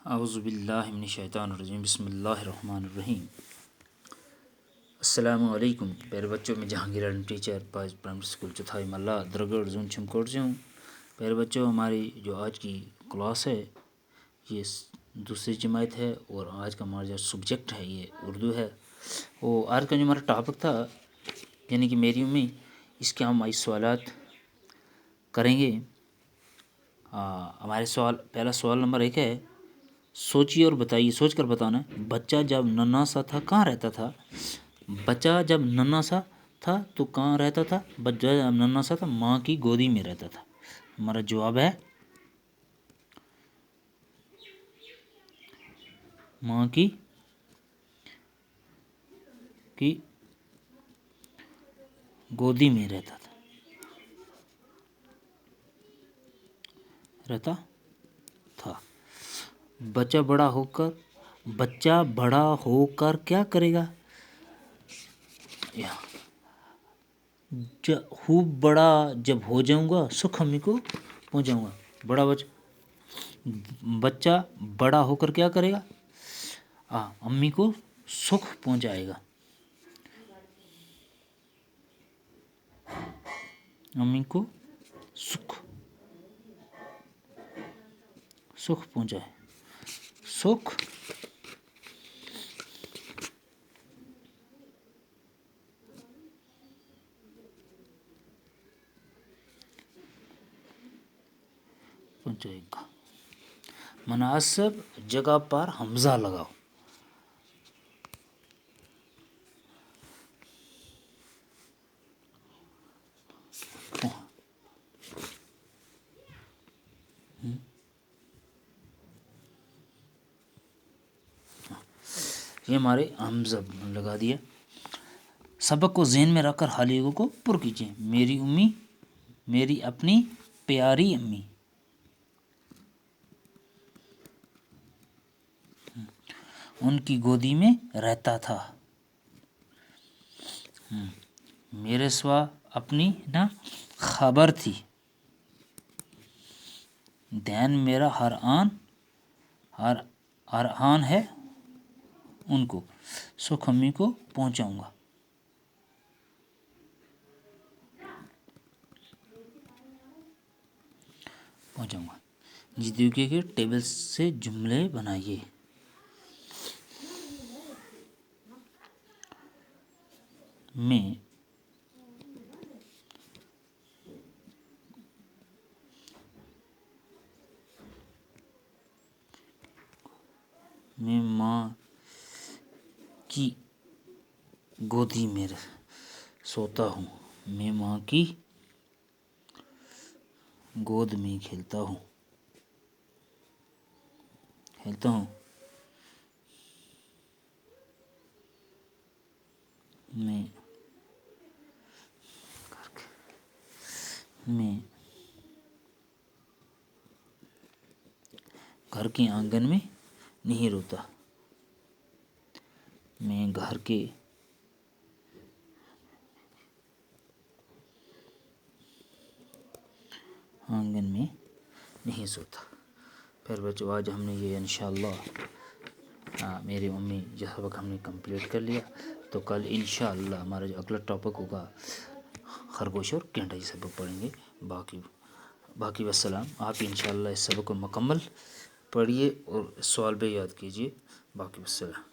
اعوذ باللہ من الشیطان الرجیم، بسم اللہ الرحمن الرحیم۔ السلام علیکم پیارے بچوں، میں جہانگیر عالم ٹیچر پاس پرائمری اسکول چوتھائی محلہ درگڑھ زون چھمکوٹ سے ہوں۔ پیارے بچوں، ہماری جو آج کی کلاس ہے یہ دوسری جماعت ہے، اور آج کا ہمارا جو سبجیکٹ ہے یہ اردو ہے۔ اور آج کا جو ہمارا ٹاپک تھا یعنی کہ میری امی، اس کے ہم 22 سوالات کریں گے۔ ہمارے پہلا سوال نمبر 1 ہے، سوچیے اور بتائیے، سوچ کر بتانا ہے۔ بچہ جب ننھا سا تھا کہاں رہتا تھا؟ بچہ جب ننھا سا تھا تو کہاں رہتا تھا؟ بچہ جب ننھا سا تھا ماں کی گودی میں رہتا تھا۔ ہمارا جواب ہے ماں کی گودی میں رہتا تھا۔ بچہ بڑا ہو کر کیا کرے گا؟ خوب بڑا جب ہو جاؤں گا سکھ امی کو پہنچاؤں گا۔ بچہ بڑا ہو کر کیا کرے گا؟ امی کو سکھ پہنچائے گا۔ امی کو سکھ پہنچائے گا۔ مناسب جگہ پر حمزہ لگاؤ۔ یہ ہمارے حمزہ لگا دیا۔ سبق کو ذہن میں رکھ کر حالیہ کو پر کیجیے۔ میری امی، میری اپنی پیاری امی، ان کی گودی میں رہتا تھا۔ میرے سوا اپنی نہ خبر تھی، دین میرا ہر آن ہے، ان کو سکھ امی کو پہنچاؤں گا۔ دیکھیے کہ ٹیبل سے جملے بنائیے۔ میں ماں کی گودی میں سوتا ہوں۔ میں ماں کی گود میں کھیلتا ہوں۔ میں گھر کے آنگن میں نہیں روتا۔ میں گھر کے آنگن میں نہیں سوتا۔ پھر بچوں آج ہم نے یہ انشاءاللہ میری امی جو سبق ہم نے کمپلیٹ کر لیا، تو کل انشاءاللہ ہمارا جو اگلا ٹاپک ہوگا خرگوش اور گینڈا، یہ سبق پڑھیں گے۔ باقی والسلام۔ آپ انشاءاللہ اس سبق کو مکمل پڑھیے اور سوال بھی یاد کیجیے۔ باقی والسلام۔